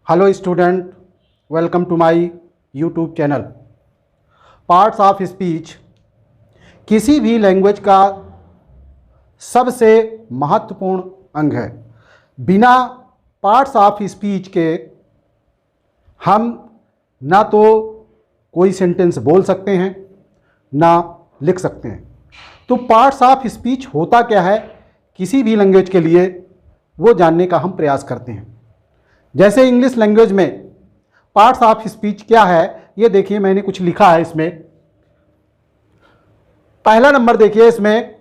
Hello student, welcome to my YouTube channel. Parts of speech किसी भी language का सबसे महत्वपूर्ण अंग है। बिना पार्ट्स ऑफ स्पीच के हम ना तो कोई सेंटेंस बोल सकते हैं ना लिख सकते हैं। तो पार्ट्स ऑफ स्पीच होता क्या है किसी भी लैंग्वेज के लिए, वो जानने का हम प्रयास करते हैं। जैसे इंग्लिश लैंग्वेज में पार्ट्स ऑफ स्पीच क्या है, ये देखिए मैंने कुछ लिखा है इसमें। पहला नंबर देखिए, इसमें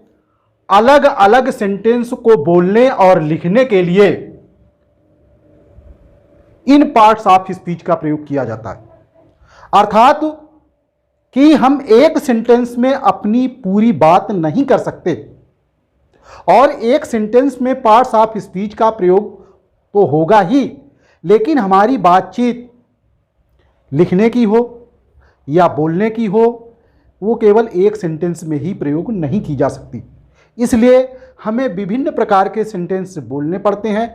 अलग अलग सेंटेंस को बोलने और लिखने के लिए इन पार्ट्स ऑफ स्पीच का प्रयोग किया जाता है। अर्थात कि हम एक सेंटेंस में अपनी पूरी बात नहीं कर सकते और एक सेंटेंस में पार्ट्स ऑफ स्पीच का प्रयोग तो होगा ही, लेकिन हमारी बातचीत लिखने की हो या बोलने की हो, वो केवल एक सेंटेंस में ही प्रयोग नहीं की जा सकती। इसलिए हमें विभिन्न प्रकार के सेंटेंस बोलने पड़ते हैं।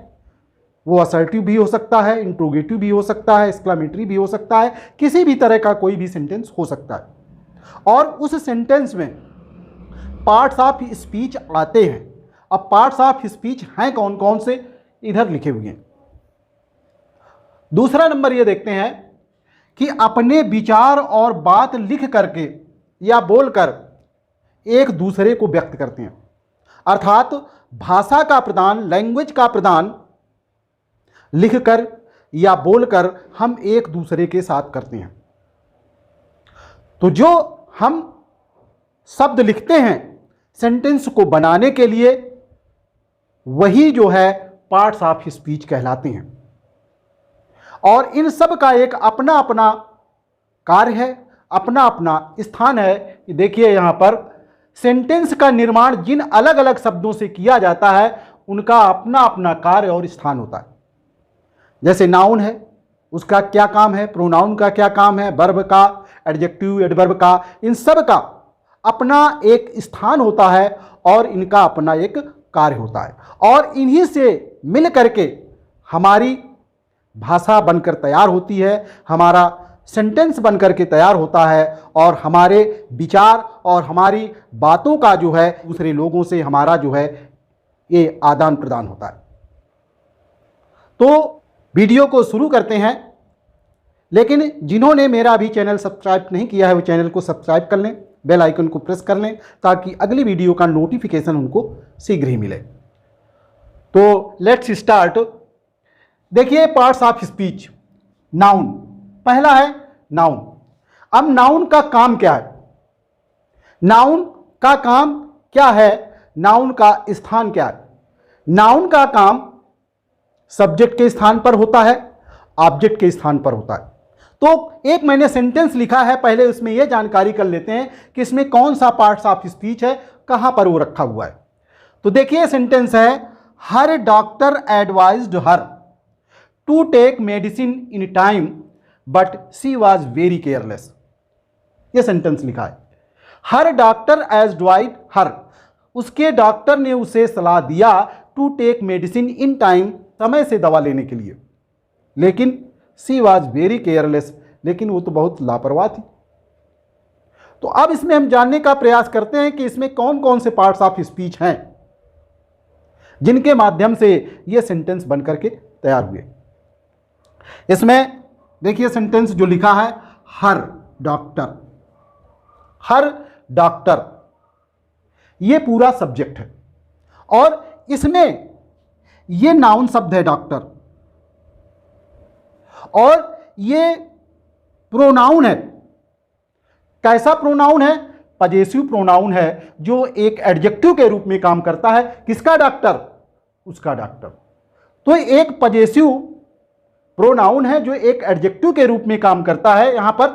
वो असर्टिव भी हो सकता है, इंट्रोगेटिव भी हो सकता है, एक्सक्लेमेटरी भी हो सकता है, किसी भी तरह का कोई भी सेंटेंस हो सकता है। और उस सेंटेंस में पार्ट्स ऑफ स्पीच आते हैं। अब पार्ट्स ऑफ स्पीच हैं कौन कौन से, इधर लिखे हुए हैं। दूसरा नंबर ये देखते हैं कि अपने विचार और बात लिख करके या बोलकर एक दूसरे को व्यक्त करते हैं। अर्थात भाषा का प्रदान, लैंग्वेज का प्रदान लिखकर या बोलकर हम एक दूसरे के साथ करते हैं। तो जो हम शब्द लिखते हैं सेंटेंस को बनाने के लिए, वही जो है पार्ट्स ऑफ स्पीच कहलाते हैं। और इन सब का एक अपना अपना कार्य है, अपना अपना स्थान है। देखिए यहाँ पर सेंटेंस का निर्माण जिन अलग अलग शब्दों से किया जाता है, उनका अपना अपना कार्य और स्थान होता है। जैसे नाउन है, उसका क्या काम है, प्रोनाउन का क्या काम है, वर्ब का, एडजेक्टिव, एडवर्ब का, इन सब का अपना एक स्थान होता है और इनका अपना एक कार्य होता है। और इन्हीं से मिल करके हमारी भाषा बनकर तैयार होती है, हमारा सेंटेंस बनकर के तैयार होता है और हमारे विचार और हमारी बातों का जो है दूसरे लोगों से हमारा जो है ये आदान प्रदान होता है। तो वीडियो को शुरू करते हैं, लेकिन जिन्होंने मेरा अभी चैनल सब्सक्राइब नहीं किया है वो चैनल को सब्सक्राइब कर लें, बेल आइकन को प्रेस कर लें ताकि अगली वीडियो का नोटिफिकेशन उनको शीघ्र ही मिले। तो लेट्स स्टार्ट। देखिए पार्ट्स ऑफ स्पीच। नाउन पहला है, नाउन। अब नाउन का काम क्या है, नाउन का काम क्या है, नाउन का स्थान क्या है। नाउन का काम सब्जेक्ट के स्थान पर होता है, ऑब्जेक्ट के स्थान पर होता है। तो एक मैंने सेंटेंस लिखा है, पहले उसमें यह जानकारी कर लेते हैं कि इसमें कौन सा पार्ट्स ऑफ स्पीच है, कहां पर वो रखा हुआ है। तो देखिए सेंटेंस है, her doctor advised her to take medicine in time but she was very careless. यह सेंटेंस लिखा है। हर डॉक्टर एडवाइज्ड हर, उसके डॉक्टर ने उसे सलाह दिया to take medicine in time, समय से दवा लेने के लिए, लेकिन शी वॉज वेरी केयरलेस, लेकिन वो तो बहुत लापरवाह थी। तो अब इसमें हम जानने का प्रयास करते हैं कि इसमें कौन कौन से पार्ट्स ऑफ स्पीच हैं जिनके माध्यम से ये सेंटेंस बनकर के तैयार हुए। इसमें देखिए सेंटेंस जो लिखा है, हर डॉक्टर, हर डॉक्टर, ये पूरा सब्जेक्ट है और इसमें ये नाउन शब्द है डॉक्टर, और ये प्रोनाउन है। कैसा प्रोनाउन है, पजेसिव प्रोनाउन है जो एक एडजेक्टिव के रूप में काम करता है। किसका, डॉक्टर, उसका डॉक्टर। तो एक पजेसिव प्रोनाउन है जो एक एडजेक्टिव के रूप में काम करता है। यहां पर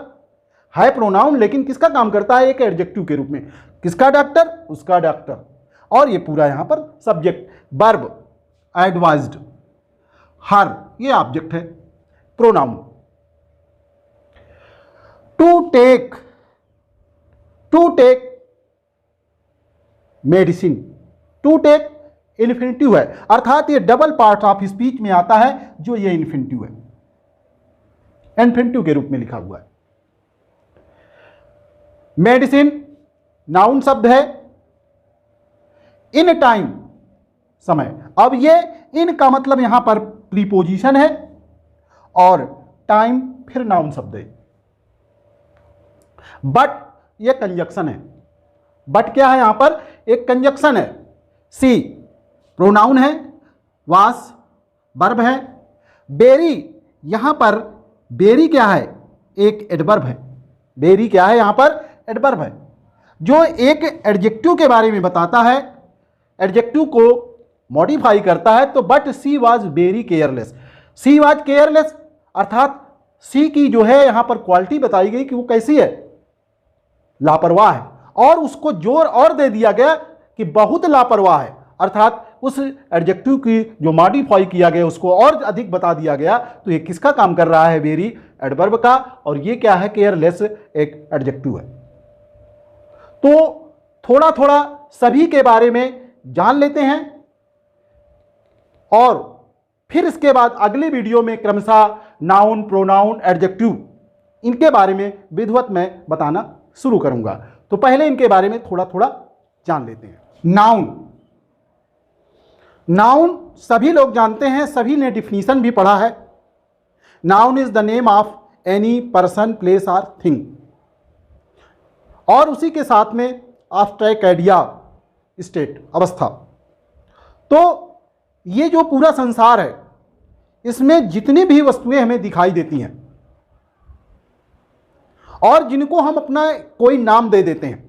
है प्रोनाउन, लेकिन किसका काम करता है, एक एडजेक्टिव के रूप में। किसका, डॉक्टर, उसका डॉक्टर। और ये पूरा यहां पर सब्जेक्ट, वर्ब एडवाइज्ड, हर ये ऑब्जेक्ट है, pronoun. To take, to take medicine, to take infinitive है, अर्थात ये डबल पार्ट ऑफ स्पीच में आता है जो ये इन्फिनिटिव है। इन्फिनिटिव के रूप में लिखा हुआ है। मेडिसिन नाउन शब्द है, इन टाइम समय। अब ये इन का मतलब यहां पर प्रीपोजिशन है और टाइम फिर नाउन शब्द है। बट ये कंजक्शन है। बट क्या है यहां पर? एक कंजक्शन है। सी प्रोनाउन है, वास वर्ब है, बेरी यहां पर बेरी क्या है? एक एडवर्ब है। बेरी क्या है? यहां पर एडवर्ब है जो एक एडजेक्टिव के बारे में बताता है, एडजेक्टिव को मॉडिफाई करता है। तो but she was very careless, she was careless अर्थात सी की जो है यहां पर क्वालिटी बताई गई कि वो कैसी है? लापरवाह है। और उसको जोर और दे दिया गया कि बहुत लापरवाह है, अर्थात उस एडजेक्टिव की जो मॉडिफाई किया गया उसको और अधिक बता दिया गया। तो ये किसका काम कर रहा है? वेरी एडवर्ब का। और ये क्या है? केयरलेस एक एडजेक्टिव है। तो थोड़ा थोड़ा सभी के बारे में जान लेते हैं और फिर इसके बाद अगली वीडियो में क्रमशः नाउन, प्रोनाउन, एडजेक्टिव इनके बारे में विधिवत मैं बताना शुरू करूंगा। तो पहले इनके बारे में थोड़ा थोड़ा जान लेते हैं। नाउन, नाउन सभी लोग जानते हैं, सभी ने डिफिनीशन भी पढ़ा है। Noun is the name of any person, place और थिंग। और उसी के साथ में एब्स्ट्रैक्ट आइडिया, स्टेट, अवस्था। तो ये जो पूरा संसार है इसमें जितनी भी वस्तुएं हमें दिखाई देती हैं और जिनको हम अपना कोई नाम दे देते हैं,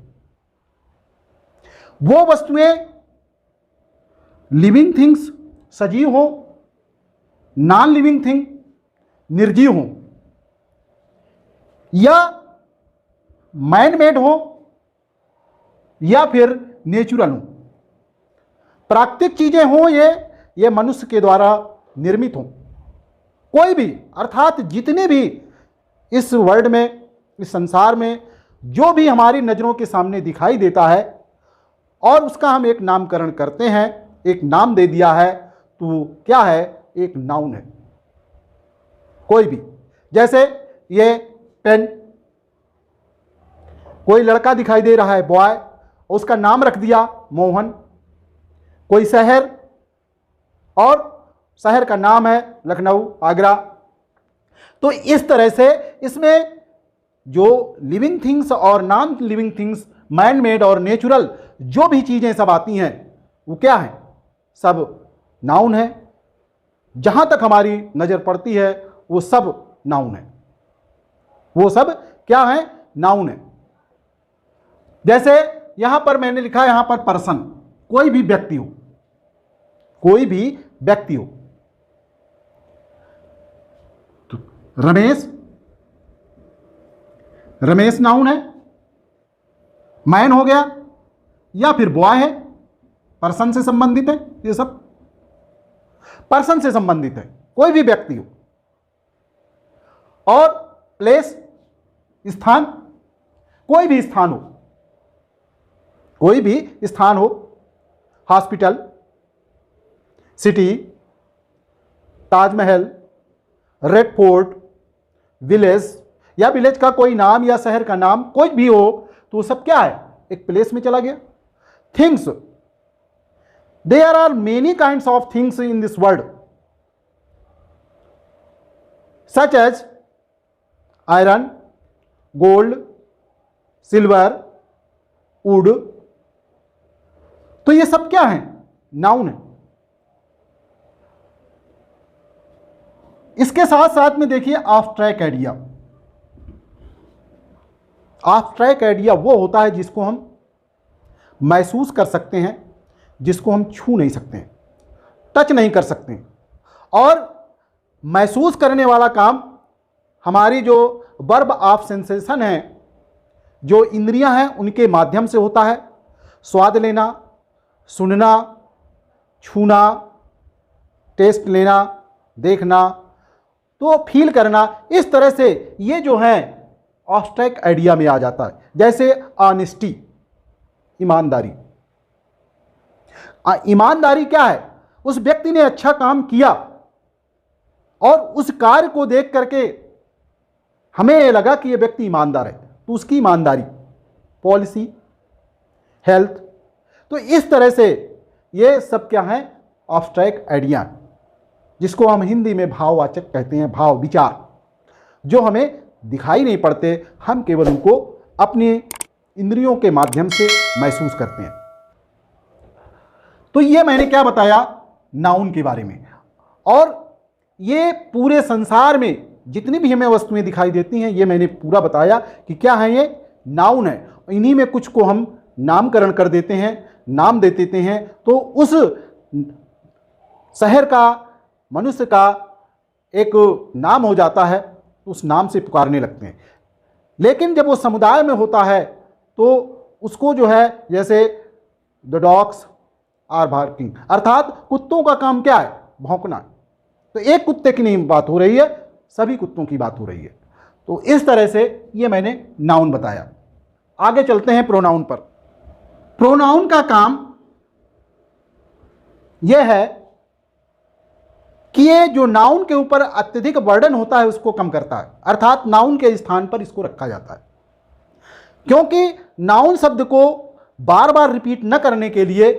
वो वस्तुएं लिविंग थिंग्स सजीव हो, नॉन लिविंग थिंग निर्जीव हो, या मैन मेड हो या फिर नेचुरल हो, प्राकृतिक चीजें हो, ये मनुष्य के द्वारा निर्मित हो, कोई भी, अर्थात जितने भी इस वर्ल्ड में, इस संसार में जो भी हमारी नजरों के सामने दिखाई देता है और उसका हम एक नामकरण करते हैं, एक नाम दे दिया है, तो क्या है? एक नाउन है। कोई भी, जैसे ये पेन, कोई लड़का दिखाई दे रहा है बॉय, उसका नाम रख दिया मोहन। कोई शहर, और शहर का नाम है लखनऊ, आगरा। तो इस तरह से इसमें जो लिविंग थिंग्स और non living things, man made और नेचुरल जो भी चीजें सब आती हैं वो क्या है? सब नाउन है। जहां तक हमारी नजर पड़ती है वो सब नाउन है, वो सब क्या है? नाउन है। जैसे यहां पर मैंने लिखा है, यहां पर पर्सन, कोई भी व्यक्ति हो, कोई भी व्यक्ति हो। तो रमेश, रमेश नाउन है, मैन हो गया, या फिर बॉय है, पर्सन से संबंधित है। ये सब पर्सन से संबंधित है, कोई भी व्यक्ति हो। और प्लेस, स्थान, कोई भी स्थान हो, कोई भी स्थान हो, hospital, city, Taj Mahal, red fort, village, या विलेज का कोई नाम या शहर का नाम कोई भी हो, तो वो सब क्या है? एक प्लेस में चला गया। Things, there are many kinds of things in this world, such as iron, gold, silver, wood. तो ये सब क्या है? नाउन है। इसके साथ साथ में देखिए एब्स्ट्रैक्ट आइडिया। एब्स्ट्रैक्ट आइडिया वो होता है जिसको हम महसूस कर सकते हैं, जिसको हम छू नहीं सकते हैं, टच नहीं कर सकते हैं। और महसूस करने वाला काम हमारी जो वर्ब ऑफ सेंसेशन है, जो इंद्रियां हैं, उनके माध्यम से होता है। स्वाद लेना, सुनना, छूना, टेस्ट लेना, देखना, तो फील करना, इस तरह से ये जो है एब्स्ट्रैक्ट आइडिया में आ जाता है। जैसे ऑनेस्टी, ईमानदारी। ईमानदारी क्या है? उस व्यक्ति ने अच्छा काम किया और उस कार्य को देख करके हमें ये लगा कि ये व्यक्ति ईमानदार है, तो उसकी ईमानदारी, पॉलिसी, हेल्थ, तो इस तरह से ये सब क्या है, एब्स्ट्रैक्ट आइडिया, जिसको हम हिंदी में भाववाचक कहते हैं, भाव विचार, जो हमें दिखाई नहीं पड़ते, हम केवल उनको अपनी इंद्रियों के माध्यम से महसूस करते हैं। तो ये मैंने क्या बताया नाउन के बारे में। और ये पूरे संसार में जितनी भी हमें वस्तुएं दिखाई देती हैं, ये मैंने पूरा बताया कि क्या है, ये नाउन है। इन्हीं में कुछ को हम नामकरण कर देते हैं, नाम दे देते हैं, तो उस शहर का, मनुष्य का एक नाम हो जाता है, उस नाम से पुकारने लगते हैं। लेकिन जब वो समुदाय में होता है तो उसको जो है, जैसे द डॉग्स आर बार्किंग, अर्थात कुत्तों का काम क्या है, भौंकना। तो एक कुत्ते की नहीं बात हो रही है, सभी कुत्तों की बात हो रही है। तो इस तरह से ये मैंने नाउन बताया। आगे चलते हैं प्रोनाउन पर। प्रोनाउन का काम यह है कि ये जो नाउन के ऊपर अत्यधिक बर्डन होता है उसको कम करता है, अर्थात नाउन के स्थान पर इसको रखा जाता है। क्योंकि नाउन शब्द को बार बार रिपीट न करने के लिए,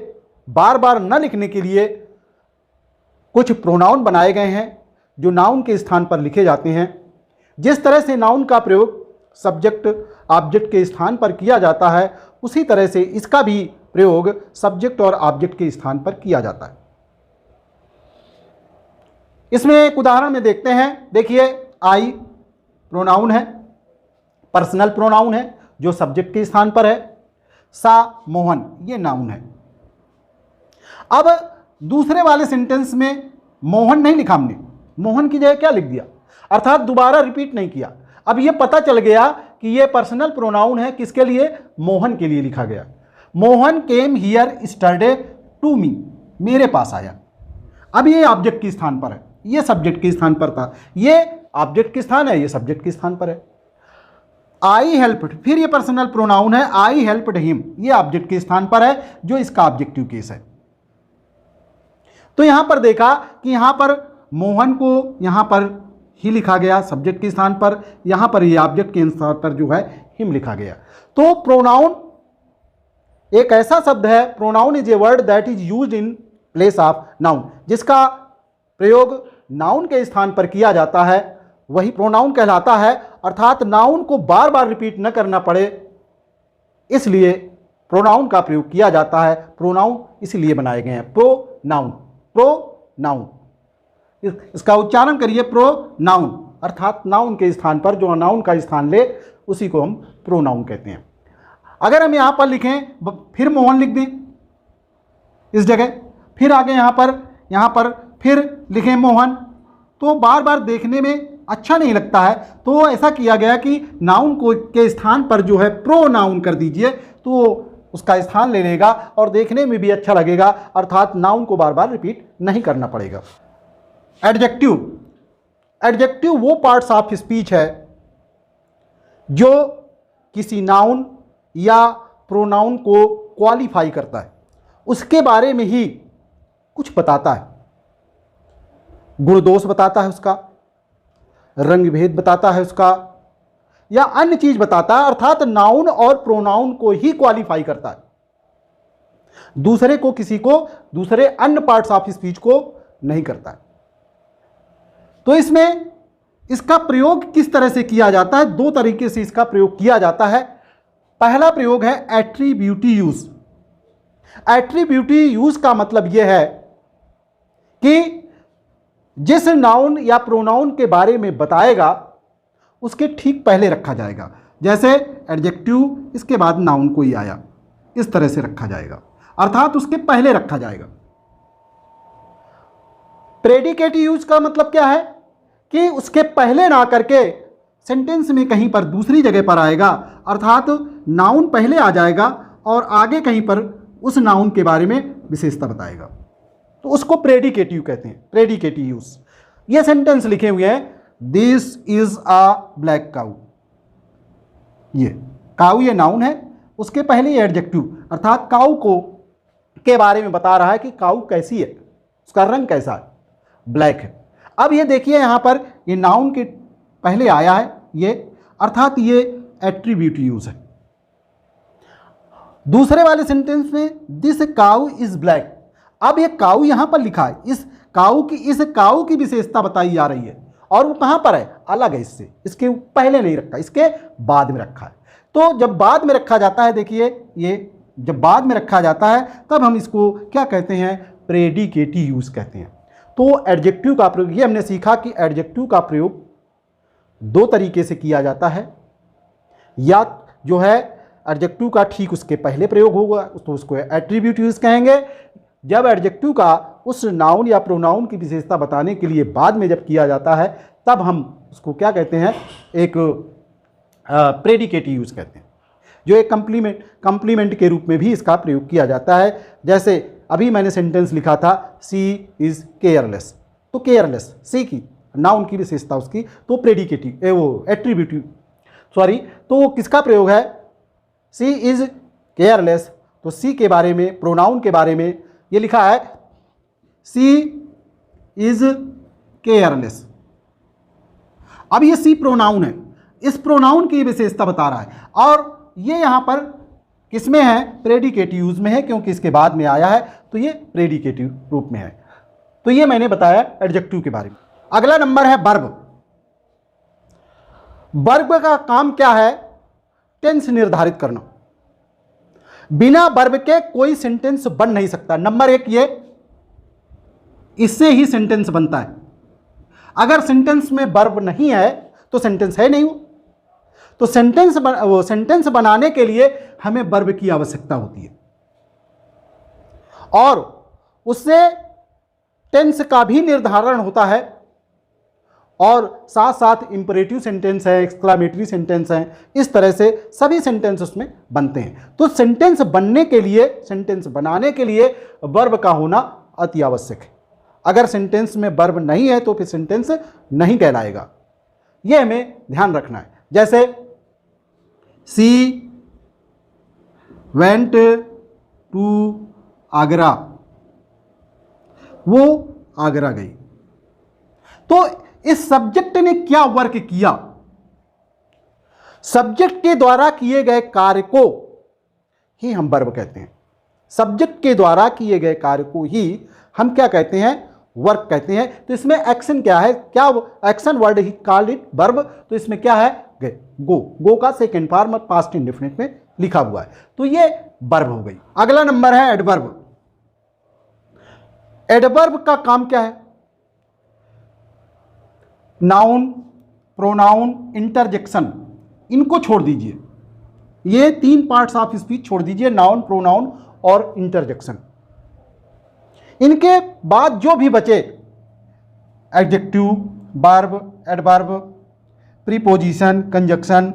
बार बार न लिखने के लिए कुछ प्रोनाउन बनाए गए हैं जो नाउन के स्थान पर लिखे जाते हैं। जिस तरह से नाउन का प्रयोग सब्जेक्ट ऑब्जेक्ट के स्थान पर किया जाता है, उसी तरह से इसका भी प्रयोग सब्जेक्ट और ऑब्जेक्ट के स्थान पर किया जाता है। इसमें एक उदाहरण में देखते हैं। देखिए, आई प्रोनाउन है, पर्सनल प्रोनाउन है जो सब्जेक्ट के स्थान पर है। सा, मोहन, ये नाउन है। अब दूसरे वाले सेंटेंस में मोहन नहीं लिखा हमने, मोहन की जगह क्या लिख दिया, अर्थात दोबारा रिपीट नहीं किया। अब ये पता चल गया कि ये पर्सनल प्रोनाउन है, किसके लिए, मोहन के लिए लिखा गया। Mohan came here yesterday to me, मेरे पास आया। अब ये ऑब्जेक्ट के स्थान पर है, ये सब्जेक्ट के स्थान पर था, ये ऑब्जेक्ट के स्थान है, ये सब्जेक्ट के स्थान पर है। आई हेल्प्ड, फिर ये पर्सनल प्रोनाउन है, आई हेल्प्ड हिम, ये ऑब्जेक्ट के स्थान पर है, जो इसका ऑब्जेक्टिव केस है। तो यहां पर देखा कि यहां पर मोहन को यहां पर ही लिखा गया सब्जेक्ट के स्थान पर, यहां पर ये ऑब्जेक्ट के स्थान पर जो है हिम लिखा गया। तो प्रोनाउन एक ऐसा शब्द है, pronoun is a word that is used in place of noun, जिसका प्रयोग नाउन के स्थान पर किया जाता है, वही प्रोनाउन कहलाता है। अर्थात नाउन को बार बार रिपीट न करना पड़े, इसलिए प्रोनाउन का प्रयोग किया जाता है। प्रोनाउन इसलिए बनाए गए हैं, प्रोनाउन, प्रोनाउन, इसका उच्चारण करिए, प्रोनाउन, अर्थात नाउन के स्थान पर जो नाउन का स्थान ले उसी को हम प्रोनाउन कहते हैं। अगर हम यहां पर लिखें, फिर मोहन लिख दें इस जगह, फिर आगे यहां पर फिर लिखें मोहन, तो बार बार देखने में अच्छा नहीं लगता है। तो ऐसा किया गया कि नाउन को के स्थान पर जो है प्रोनाउन कर दीजिए, तो उसका स्थान ले लेगा और देखने में भी अच्छा लगेगा, अर्थात नाउन को बार बार रिपीट नहीं करना पड़ेगा। एडजेक्टिव, एडजेक्टिव वो पार्ट्स ऑफ स्पीच है जो किसी नाउन या प्रोनाउन को क्वालिफाई करता है, उसके बारे में ही कुछ बताता है, गुण दोष बताता है उसका, रंग भेद बताता है उसका, या अन्य चीज बताता है। अर्थात नाउन और प्रोनाउन को ही क्वालिफाई करता है, दूसरे को, किसी को, दूसरे अन्य पार्ट्स ऑफ स्पीच को नहीं करता है। तो इसमें इसका प्रयोग किस तरह से किया जाता है, दो तरीके से इसका प्रयोग किया जाता है। पहला प्रयोग है एट्रीब्यूटिव यूज। एट्रीब्यूटिव यूज का मतलब यह है कि जिस नाउन या प्रोनाउन के बारे में बताएगा उसके ठीक पहले रखा जाएगा। जैसे एडजेक्टिव, इसके बाद नाउन कोई आया, इस तरह से रखा जाएगा, अर्थात उसके पहले रखा जाएगा। प्रेडिकेटिव यूज का मतलब क्या है कि उसके पहले ना करके सेंटेंस में कहीं पर दूसरी जगह पर आएगा, अर्थात नाउन पहले आ जाएगा और आगे कहीं पर उस नाउन के बारे में विशेषता बताएगा, तो उसको प्रेडिकेटिव कहते हैं, प्रेडिकेटिव यूज। ये सेंटेंस लिखे हुए हैं, this is a black cow, ये काउ ये नाउन है, उसके पहले ये एडजेक्टिव, अर्थात काउ को के बारे में बता रहा है कि काउ कैसी है, उसका रंग कैसा है, ब्लैक है। अब ये देखिए यहां पर ये नाउन के पहले आया है, ये, अर्थात ये एट्रीब्यूट यूज है। दूसरे वाले सेंटेंस में दिस काउ इज ब्लैक, अब ये काउ यहां पर लिखा है, इस काउ की विशेषता बताई जा रही है और वो कहां पर है, अलग है इससे, इसके पहले नहीं रखा, इसके बाद में रखा है। तो जब बाद में रखा जाता है, देखिए ये जब बाद में रखा जाता है तब हम इसको क्या कहते हैं, प्रेडिकेटिव यूज कहते हैं। तो एडजेक्टिव का प्रयोग, ये हमने सीखा कि एडजेक्टिव का प्रयोग दो तरीके से किया जाता है, या जो है एडजेक्टिव का ठीक उसके पहले प्रयोग होगा तो उसको एट्रीब्यूट यूज कहेंगे। जब एडजेक्टिव का उस नाउन या प्रोनाउन की विशेषता बताने के लिए बाद में जब किया जाता है तब हम उसको क्या कहते हैं, एक प्रेडिकेटिव यूज कहते हैं, जो एक कंप्लीमेंट के रूप में भी इसका प्रयोग किया जाता है। जैसे अभी मैंने सेंटेंस लिखा था सी इज केयरलेस, तो केयरलेस सी की नाउन की विशेषता उसकी, तो प्रेडिकेटिव वो एट्रीब्यूटिव तो वो किसका प्रयोग है, सी इज केयरलेस, तो सी के बारे में, प्रोनाउन के बारे में ये लिखा है सी इज केयरलेस। अब ये सी प्रोनाउन है, इस प्रोनाउन की विशेषता बता रहा है और ये यहां पर किसमें है, प्रेडिकेटिव यूज में है, क्योंकि इसके बाद में आया है तो ये प्रेडिकेटिव रूप में है। तो ये मैंने बताया एडजेक्टिव के बारे में। अगला नंबर है वर्ब। वर्ब का काम क्या है, टेंस निर्धारित करना। बिना वर्ब के कोई सेंटेंस बन नहीं सकता। नंबर एक, ये इससे ही सेंटेंस बनता है। अगर सेंटेंस में वर्ब नहीं है तो सेंटेंस है नहीं वो। तो सेंटेंस बनाने के लिए हमें वर्ब की आवश्यकता होती है और उससे टेंस का भी निर्धारण होता है और साथ साथ इंपरेटिव सेंटेंस है, एक्सक्लामेटरी सेंटेंस है, इस तरह से सभी सेंटेंस उसमें बनते हैं। तो सेंटेंस बनने के लिए, सेंटेंस बनाने के लिए वर्ब का होना अति आवश्यक है। अगर सेंटेंस में वर्ब नहीं है तो फिर सेंटेंस नहीं कहलाएगा, यह हमें ध्यान रखना है। जैसे सी वेंट टू आगरा, वो आगरा गई। तो इस सब्जेक्ट ने क्या वर्क किया, सब्जेक्ट के द्वारा किए गए कार्य को ही हम वर्ब कहते हैं। सब्जेक्ट के द्वारा किए गए कार्य को ही हम क्या कहते हैं, वर्क कहते हैं। तो इसमें एक्शन क्या है, क्या action word he called it verb. तो इसमें क्या है, गो का सेकेंड फॉर्म पास्ट इंडेफिनिट में लिखा हुआ है, तो ये वर्ब हो गई। अगला नंबर है एडवर्ब। एडवर्ब का काम क्या है, नाउन, प्रोनाउन, इंटरजेक्शन, इनको छोड़ दीजिए। ये तीन पार्ट्स ऑफ स्पीच छोड़ दीजिए, नाउन, प्रोनाउन और इंटरजेक्शन। इनके बाद जो भी बचे, adjective, verb, adverb, preposition, conjunction,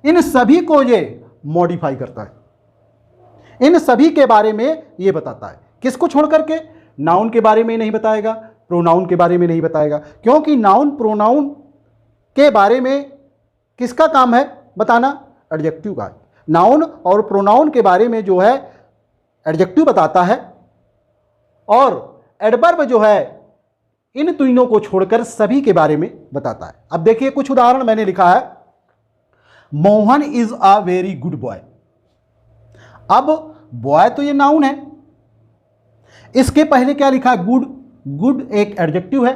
इन सभी को ये मॉडिफाई करता है। इन सभी के बारे में ये बताता है। किसको छोड़ करके, नाउन के बारे में नहीं बताएगा, प्रोनाउन के बारे में नहीं बताएगा, क्योंकि नाउन प्रोनाउन के बारे में किसका काम है बताना, एडजेक्टिव का। नाउन और प्रोनाउन के बारे में जो है एडजेक्टिव बताता है और एडवर्ब जो है इन तीनों को छोड़कर सभी के बारे में बताता है। अब देखिए कुछ उदाहरण मैंने लिखा है, Mohan is a very good boy. अब बॉय तो ये नाउन है, इसके पहले क्या लिखा है, गुड। गुड एक एडजेक्टिव है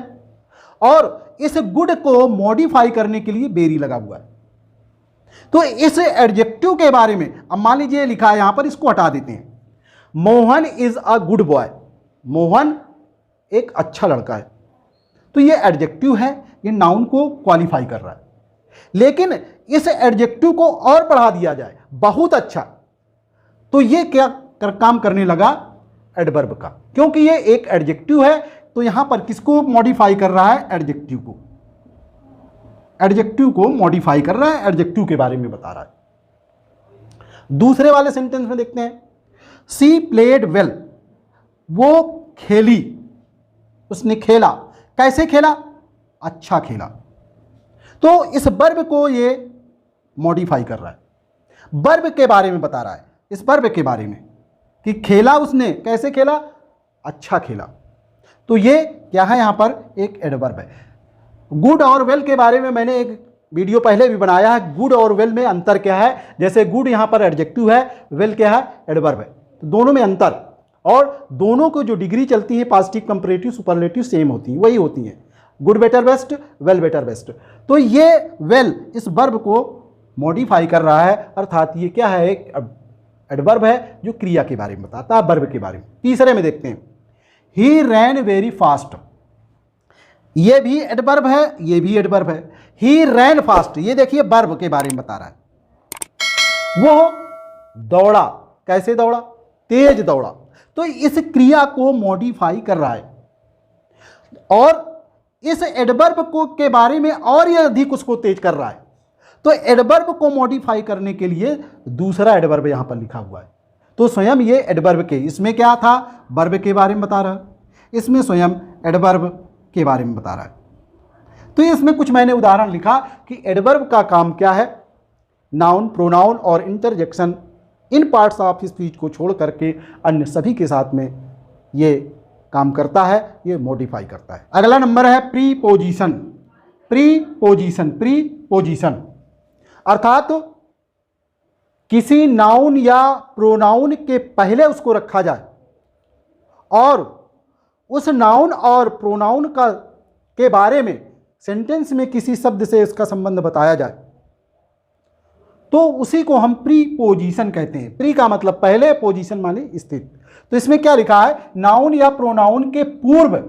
और इस गुड को मॉडिफाई करने के लिए वेरी लगा हुआ है। तो इस एडजेक्टिव के बारे में, अब मान लीजिए लिखा है यहां पर, इसको हटा देते हैं, Mohan is a good boy. Mohan एक अच्छा लड़का है, तो ये एडजेक्टिव है, ये नाउन को क्वालिफाई कर रहा है। लेकिन इस एडजेक्टिव को और बढ़ा दिया जाए, बहुत अच्छा, तो ये क्या काम करने लगा, एडवर्ब का। क्योंकि ये एक एडजेक्टिव है तो यहां पर किसको मॉडिफाई कर रहा है, एडजेक्टिव को। एडजेक्टिव को मॉडिफाई कर रहा है, एडजेक्टिव के बारे में बता रहा है। दूसरे वाले सेंटेंस में देखते हैं, सी प्लेड वेल, वो खेली, उसने खेला। कैसे खेला, अच्छा खेला। तो इस वर्ब को ये मॉडिफाई कर रहा है, वर्ब के बारे में बता रहा है, इस वर्ब के बारे में कि खेला उसने, कैसे खेला, अच्छा खेला। तो ये क्या है, यहां पर एक एडवर्ब है। गुड और वेल के बारे में मैंने एक वीडियो पहले भी बनाया है, गुड और वेल में अंतर क्या है। जैसे गुड यहाँ पर एडजेक्टिव है, वेल क्या है, एडवर्ब है, तो दोनों में अंतर, और दोनों को जो डिग्री चलती है पॉजिटिव, कंपैरेटिव, सुपरलेटिव सेम होती है, वही होती है, good better best, well better best. तो ये वेल इस वर्ब को मॉडिफाई कर रहा है, अर्थात ये क्या है, एक एडवर्ब है जो क्रिया के बारे में बताता है, वर्ब के बारे में। तीसरे में देखते हैं, ही रैन वेरी फास्ट, ये भी एडवर्ब है, ये भी एडवर्ब है। ही रैन फास्ट, ये देखिए वर्ब के बारे में बता रहा है, वो दौड़ा, कैसे दौड़ा, तेज दौड़ा, तो इस क्रिया को मॉडिफाई कर रहा है, और इस एडवर्ब को के बारे में और ये अधिक उसको तेज कर रहा है। तो एडवर्ब को मॉडिफाई करने के लिए दूसरा एडवर्ब यहां पर लिखा हुआ है, तो स्वयं ये एडवर्ब के, इसमें क्या था, वर्ब के बारे में बता रहा है, इसमें स्वयं एडवर्ब के बारे में बता रहा है। तो इसमें कुछ मैंने उदाहरण लिखा कि एडवर्ब का काम क्या है, नाउन, प्रोनाउन और interjection in parts of speech को छोड़ करके अन्य सभी के साथ में ये काम करता है, ये मॉडिफाई करता है। अगला नंबर है प्रीपोजिशन। प्रीपोजिशन, प्रीपोजिशन अर्थात किसी नाउन या प्रोनाउन के पहले उसको रखा जाए और उस नाउन और प्रोनाउन का के बारे में सेंटेंस में किसी शब्द से इसका संबंध बताया जाए, तो उसी को हम प्रीपोजिशन कहते हैं। प्री का मतलब पहले, पोजीशन माने स्थित। तो इसमें क्या लिखा है, नाउन या प्रोनाउन के पूर्व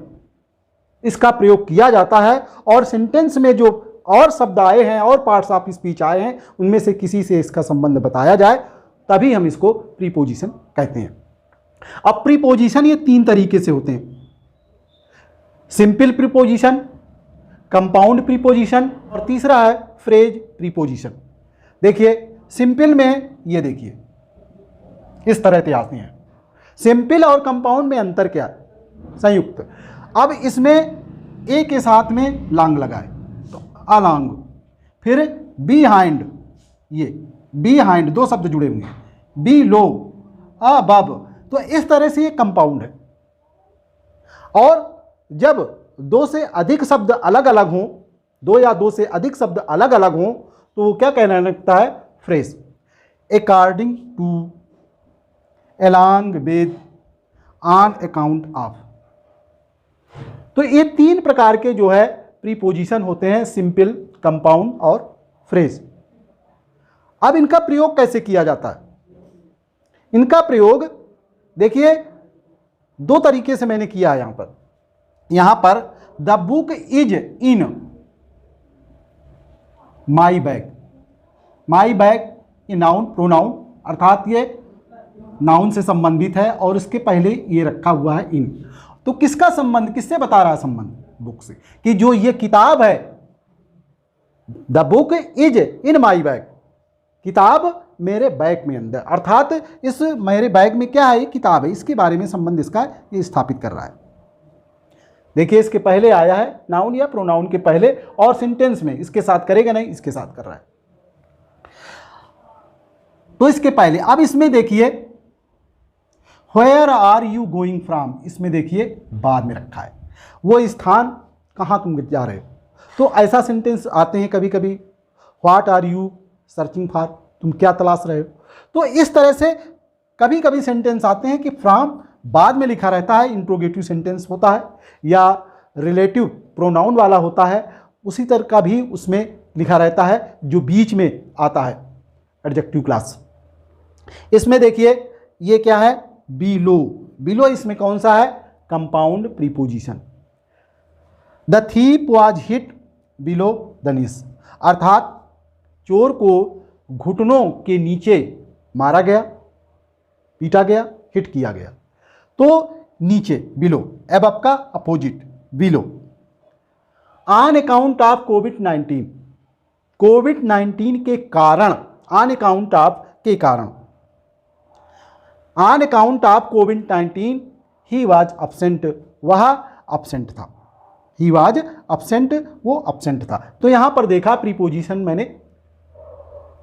इसका प्रयोग किया जाता है, और सेंटेंस में जो और शब्द आए हैं और पार्ट्स ऑफ स्पीच आए हैं उनमें से किसी से इसका संबंध बताया जाए, तभी हम इसको प्रीपोजिशन कहते हैं। अब प्रीपोजिशन ये तीन तरीके से होते हैं, सिंपल प्रीपोजिशन, कंपाउंड प्रीपोजिशन, और तीसरा है फ्रेज प्रीपोजिशन। देखिए सिंपल में ये देखिए इस तरह से आते हैं, सिंपल और कंपाउंड में अंतर क्या है, संयुक्त। अब इसमें ए के साथ में लांग लगाए तो अलांग, फिर बिहाइंड, ये बिहाइंड दो शब्द जुड़े हुए हैं, बी लो, अबव, तो इस तरह से ये कंपाउंड है। और जब दो से अधिक शब्द अलग अलग हों, दो या दो से अधिक शब्द अलग अलग हों, तो वो क्या कहना लगता है, phrase. According to, along with, on account of। तो ये तीन प्रकार के जो है प्रीपोजिशन होते हैं, सिंपल, कंपाउंड और फ्रेज। अब इनका प्रयोग कैसे किया जाता है, इनका प्रयोग देखिए दो तरीके से मैंने किया है। यहां पर the book is in my bag, my bag ये नाउन प्रोनाउन, अर्थात ये नाउन से संबंधित है और इसके पहले ये रखा हुआ है इन। तो किसका संबंध, किससे बता रहा है संबंध, बुक से, कि जो ये किताब है, the book is in my bag, किताब मेरे बैग में अंदर, अर्थात इस मेरे बैग में क्या है, किताब है, इसके बारे में संबंध इसका ये स्थापित कर रहा है। देखिए इसके पहले आया है नाउन या प्रोनाउन के पहले, और सेंटेंस में इसके साथ करेगा नहीं, इसके साथ कर रहा है, तो इसके पहले। अब इसमें देखिए where are you going from, इसमें देखिए बाद में रखा है, वो स्थान कहाँ तुम जा रहे हो। तो ऐसा सेंटेंस आते हैं कभी कभी, what are you searching for, तुम क्या तलाश रहे हो। तो इस तरह से कभी कभी सेंटेंस आते हैं कि फ्रॉम बाद में लिखा रहता है, इंट्रोगेटिव सेंटेंस होता है, या रिलेटिव प्रोनाउन वाला होता है, उसी तरह का भी उसमें लिखा रहता है जो बीच में आता है, एडजेक्टिव क्लास। इसमें देखिए ये क्या है, बिलो, बिलो इसमें कौन सा है, compound preposition. The thief was hit below the knees, अर्थात चोर को घुटनों के नीचे मारा गया, पीटा गया, हिट किया गया। तो नीचे बिलो, एबव का opposite below. On account of कोविड-19, कोविड-19 के कारण, ऑन अकाउंट ऑफ के कारण, on account of covid he was absent, वह अब्सेंट था, ही वाज अब्सेंट, वो अब्सेंट था। तो यहां पर देखा प्रीपोजिशन मैंने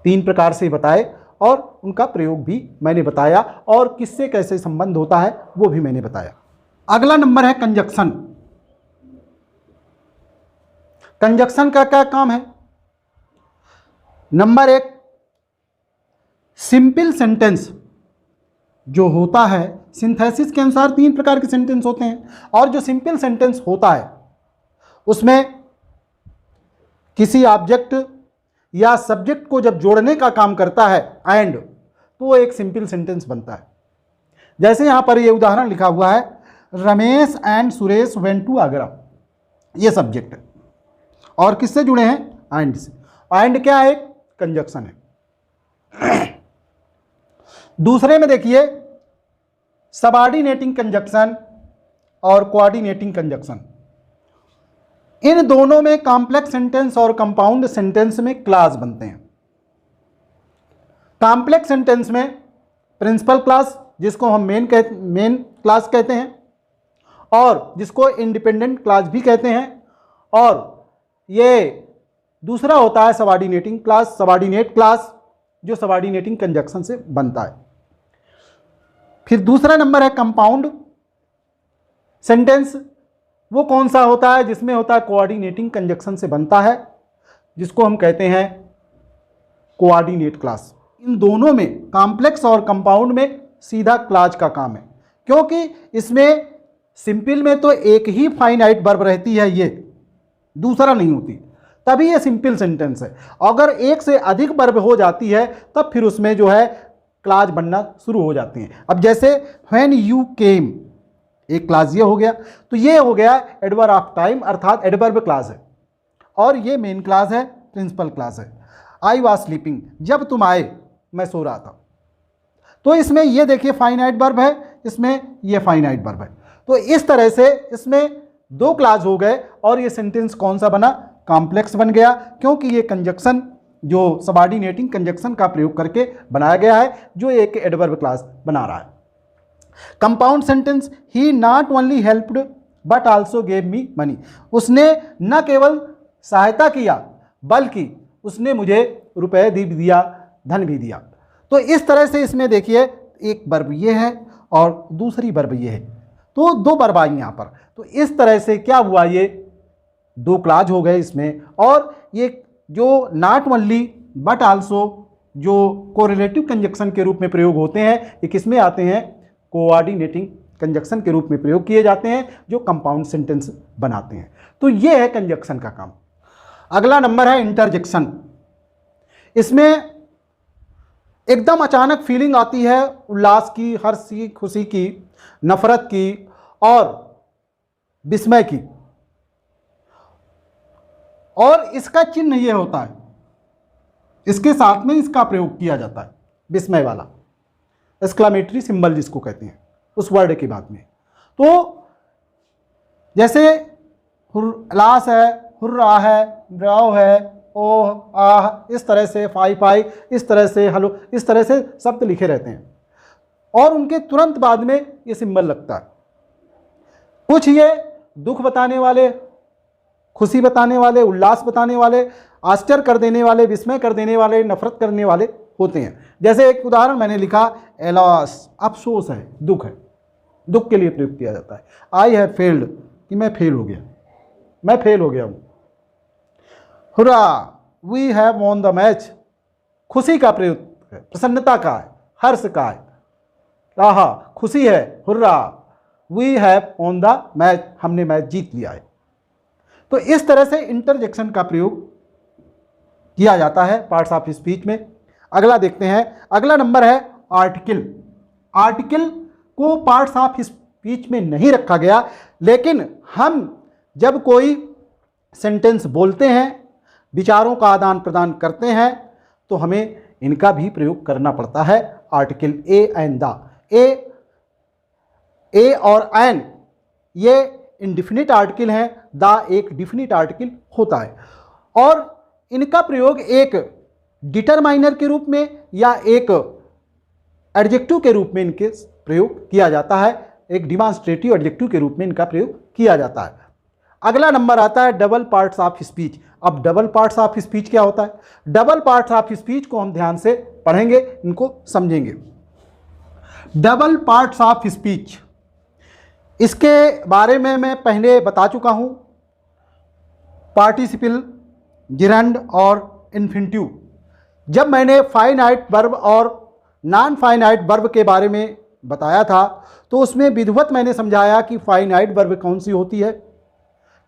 तीन प्रकार से बताए और उनका प्रयोग भी मैंने बताया, और किससे कैसे संबंध होता है वो भी मैंने बताया। अगला नंबर है कंजक्शन। कंजक्शन का क्या काम है, नंबर एक, सिंपल सेंटेंस जो होता है, सिंथेसिस के अनुसार 3 प्रकार के सेंटेंस होते हैं, और जो सिंपल सेंटेंस होता है उसमें किसी ऑब्जेक्ट या सब्जेक्ट को जब जोड़ने का काम करता है एंड, तो वो एक सिंपल सेंटेंस बनता है। जैसे यहां पर ये उदाहरण लिखा हुआ है, Ramesh and Suresh went to Agra, ये सब्जेक्ट है और किससे जुड़े हैं, एंड से। एंड क्या है, कंजक्शन है। दूसरे में देखिए सबऑर्डिनेटिंग कंजक्शन और कोऑर्डिनेटिंग कंजक्शन, इन दोनों में कॉम्प्लेक्स सेंटेंस और कंपाउंड सेंटेंस में क्लास बनते हैं। कॉम्प्लेक्स सेंटेंस में प्रिंसिपल क्लास, जिसको हम मेन क्लास कहते हैं, और जिसको इंडिपेंडेंट क्लास भी कहते हैं, और ये दूसरा होता है सबऑर्डिनेटिंग क्लास, सबऑर्डिनेट क्लास, जो सबऑर्डिनेटिंग कंजक्शन से बनता है। फिर दूसरा नंबर है कंपाउंड सेंटेंस, वो कौन सा होता है, जिसमें होता है कोऑर्डिनेटिंग कंजक्शन से बनता है, जिसको हम कहते हैं कोऑर्डिनेट क्लास। इन दोनों में, कॉम्प्लेक्स और कंपाउंड में, सीधा क्लास का काम है, क्योंकि इसमें सिंपल में तो एक ही फाइनाइट वर्ब रहती है, ये दूसरा नहीं होती, तभी ये सिंपल सेंटेंस है। अगर एक से अधिक वर्ब हो जाती है तब फिर उसमें जो है क्लास बनना शुरू हो जाती हैं। अब जैसे व्हेन यू केम, एक क्लास ये हो गया, तो ये हो गया एडवर्ब ऑफ टाइम, अर्थात एडवर्ब क्लास है, और ये मेन क्लास है, प्रिंसिपल क्लास है। आई वॉज स्लीपिंग, जब तुम आए मैं सो रहा था, तो इसमें ये देखिए फाइनाइट वर्ब है, इसमें ये फाइनाइट वर्ब है। तो इस तरह से इसमें 2 क्लास हो गए, और ये सेंटेंस कौन सा बना, कॉम्प्लेक्स बन गया, क्योंकि ये कंजक्शन जो सबऑर्डिनेटिंग कंजक्शन का प्रयोग करके बनाया गया है, जो एक एडवर्ब क्लास बना रहा है। Compound sentence, he not only helped but also gave me money, उसने न केवल सहायता किया बल्कि उसने मुझे रुपए भी दिया, धन भी दिया। तो इस तरह से इसमें देखिए एक वर्ब ये है और दूसरी वर्ब ये है, तो 2 वर्ब आई यहाँ पर। तो इस तरह से क्या हुआ, ये 2 क्लास हो गए इसमें। और ये जो नॉट ओनली बट आल्सो जो कोरिलेटिव कंजक्शन के रूप में प्रयोग होते हैं, ये किस में आते हैं, कोऑर्डिनेटिंग कंजक्शन के रूप में प्रयोग किए जाते हैं, जो कंपाउंड सेंटेंस बनाते हैं। तो ये है कंजक्शन का काम। अगला नंबर है इंटरजेक्शन। इसमें एकदम अचानक फीलिंग आती है, उल्लास की, हर्ष की, खुशी की, नफरत की और विस्मय की, और इसका चिन्ह ये होता है, इसके साथ में इसका प्रयोग किया जाता है, विस्मय वाला एक्सक्लेमेटरी सिंबल जिसको कहते हैं, उस वर्ड के बाद में। तो जैसे उल्लास है, हुर्रा है, ब्राव है, ओह, आह, इस तरह से, फाई फाई, इस तरह से, हेलो, इस तरह से शब्द लिखे रहते हैं, और उनके तुरंत बाद में ये सिंबल लगता है। कुछ ये दुख बताने वाले, खुशी बताने वाले, उल्लास बताने वाले, आश्चर्य कर देने वाले, विस्मय कर देने वाले, नफरत करने वाले होते हैं। जैसे एक उदाहरण मैंने लिखा, एलॉस, अफसोस है, दुख है, दुख के लिए प्रयोग किया जाता है। आई हैव फेल्ड, कि मैं फेल हो गया, मैं फेल हो गया हूँ। Hurrah, we have won the match, खुशी का प्रयोग है, प्रसन्नता का है, हर्ष का है, आहा खुशी है, hurrah, we have won the match, हमने मैच जीत लिया है। तो इस तरह से इंटरजेक्शन का प्रयोग किया जाता है पार्ट्स ऑफ स्पीच में। अगला देखते हैं, अगला नंबर है आर्टिकल। आर्टिकल को पार्ट्स ऑफ स्पीच में नहीं रखा गया, लेकिन हम जब कोई सेंटेंस बोलते हैं, विचारों का आदान प्रदान करते हैं, तो हमें इनका भी प्रयोग करना पड़ता है। आर्टिकल ए एंड द, ए और एन ये इंडिफिनिट आर्टिकल हैं, द एक डिफिनिट आर्टिकल होता है, और इनका प्रयोग एक डिटरमाइनर के रूप में या एक एडजेक्टिव के रूप में इनके प्रयोग किया जाता है, एक डिमॉन्स्ट्रेटिव एडजेक्टिव के रूप में इनका प्रयोग किया जाता है। अगला नंबर आता है डबल पार्ट्स ऑफ स्पीच। अब डबल पार्ट्स ऑफ स्पीच क्या होता है? डबल पार्ट्स ऑफ स्पीच को हम ध्यान से पढ़ेंगे, इनको समझेंगे। डबल पार्ट्स ऑफ स्पीच, इसके बारे में मैं पहले बता चुका हूं। पार्टिसिपल, जिरंड और इन्फिनिटिव, जब मैंने फाइनाइट वर्ब और नॉन फाइनाइट वर्ब के बारे में बताया था तो उसमें विधिवत मैंने समझाया कि फाइनाइट वर्ब कौन सी होती है,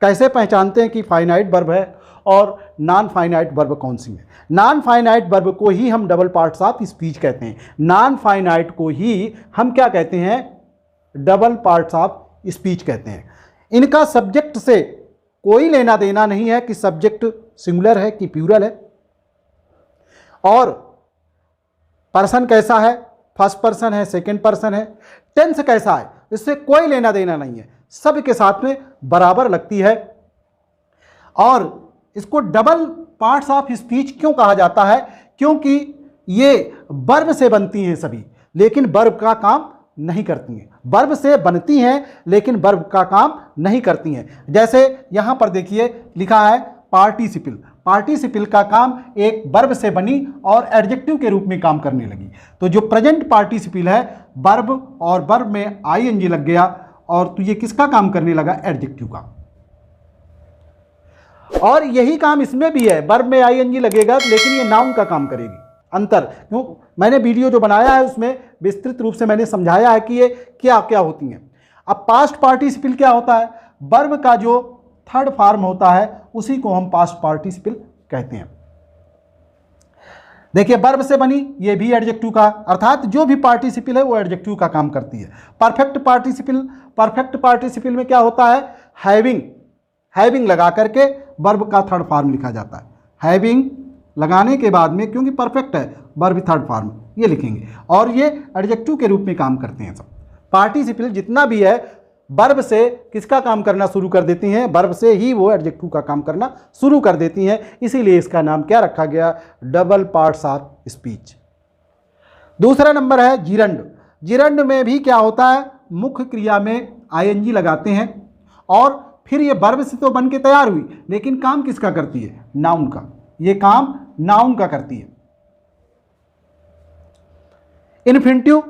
कैसे पहचानते हैं कि फाइनाइट वर्ब है और नॉन फाइनाइट वर्ब कौन सी है। नॉन फाइनाइट वर्ब को ही हम डबल पार्ट्स ऑफ स्पीच कहते हैं। नॉन फाइनाइट को ही हम क्या कहते हैं, डबल पार्ट्स ऑफ स्पीच कहते हैं। इनका सब्जेक्ट से कोई लेना देना नहीं है कि सब्जेक्ट सिंगुलर है कि प्लूरल है, और पर्सन कैसा है, फर्स्ट पर्सन है, सेकंड पर्सन है, टेंस कैसा है, इससे कोई लेना देना नहीं है, सब के साथ में बराबर लगती है। और इसको डबल पार्ट्स ऑफ स्पीच क्यों कहा जाता है, क्योंकि ये वर्ब से बनती हैं सभी, लेकिन वर्ब का काम नहीं करती हैं। वर्ब से बनती हैं लेकिन वर्ब का काम नहीं करती हैं। जैसे यहाँ पर देखिए लिखा है पार्टिसिपल। पार्टिसिपल का काम एक वर्ब से बनी और एडजेक्टिव के रूप में काम करने लगी। तो जो प्रेजेंट पार्टिसिपल है, वर्ब और वर्ब में आईएनजी लग गया, और तो ये किसका काम करने लगा, एडजेक्टिव का। और यही काम इसमें भी है, वर्ब में आईएनजी लगेगा लेकिन ये नाउन का काम करेगी। अंतर क्यों, मैंने वीडियो जो बनाया है उसमें विस्तृत रूप से मैंने समझाया है कि ये क्या क्या होती हैं। अब पास्ट पार्टिसिपल क्या होता है, वर्ब का जो थर्ड फॉर्म होता है उसी को हम पास्ट पार्टिसिपल कहते हैं। देखिए वर्ब से बनी, ये भी एडजेक्टिव का, अर्थात जो भी पार्टिसिपल है वो एडजेक्टिव का काम करती है। परफेक्ट पार्टिसिपल, परफेक्ट पार्टिसिपल में क्या होता है, हैविंग, हैविंग लगा करके वर्ब का थर्ड फॉर्म लिखा जाता है। हैविंग लगाने के बाद में, क्योंकि परफेक्ट है, वर्ब थर्ड फॉर्म ये लिखेंगे, और ये एडजेक्टिव के रूप में काम करते हैं। सब पार्टिसिपल जितना भी है वर्ब से किसका काम करना शुरू कर देती हैं, वर्ब से ही वो एडजेक्टिव का काम करना शुरू कर देती हैं, इसीलिए इसका नाम क्या रखा गया, डबल पार्ट्स ऑफ स्पीच। दूसरा नंबर है जिरंड। जिरंड में भी क्या होता है, मुख्य क्रिया में आईएनजी लगाते हैं और फिर ये वर्ब से तो बन के तैयार हुई, लेकिन काम किसका करती है, नाउन का। ये काम नाउन का करती है। इन्फिनिटिव,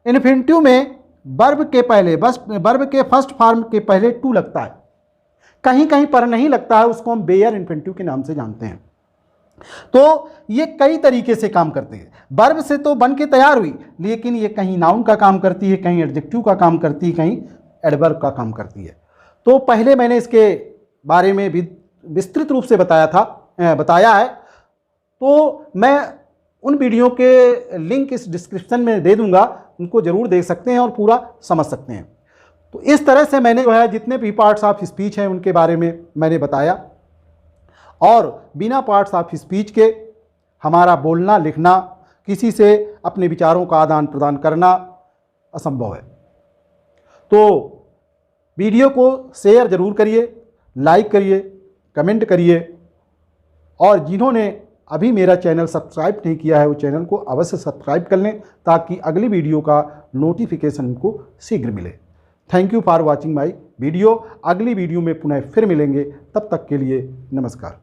इन्फिनिटिव में वर्ब के पहले, बस वर्ब के फर्स्ट फॉर्म के पहले टू लगता है, कहीं कहीं पर नहीं लगता है, उसको हम बेयर इन्फिनिटिव के नाम से जानते हैं। तो ये कई तरीके से काम करते हैं। वर्ब से तो बन के तैयार हुई, लेकिन ये कहीं नाउन का काम करती है, कहीं एडजेक्टिव का काम करती है, कहीं एडवर्ब का काम करती है। तो पहले मैंने इसके बारे में भी विस्तृत रूप से बताया है। तो मैं उन वीडियो के लिंक इस डिस्क्रिप्शन में दे दूंगा, उनको ज़रूर देख सकते हैं और पूरा समझ सकते हैं। तो इस तरह से मैंने जो है जितने भी पार्ट्स ऑफ स्पीच हैं उनके बारे में मैंने बताया, और बिना पार्ट्स ऑफ स्पीच के हमारा बोलना लिखना, किसी से अपने विचारों का आदान प्रदान करना असंभव है। तो वीडियो को शेयर ज़रूर करिए, लाइक करिए, कमेंट करिए, और जिन्होंने अभी मेरा चैनल सब्सक्राइब नहीं किया है वो चैनल को अवश्य सब्सक्राइब कर लें, ताकि अगली वीडियो का नोटिफिकेशन उनको शीघ्र मिले। Thank you for watching my video. अगली वीडियो में पुनः फिर मिलेंगे, तब तक के लिए नमस्कार।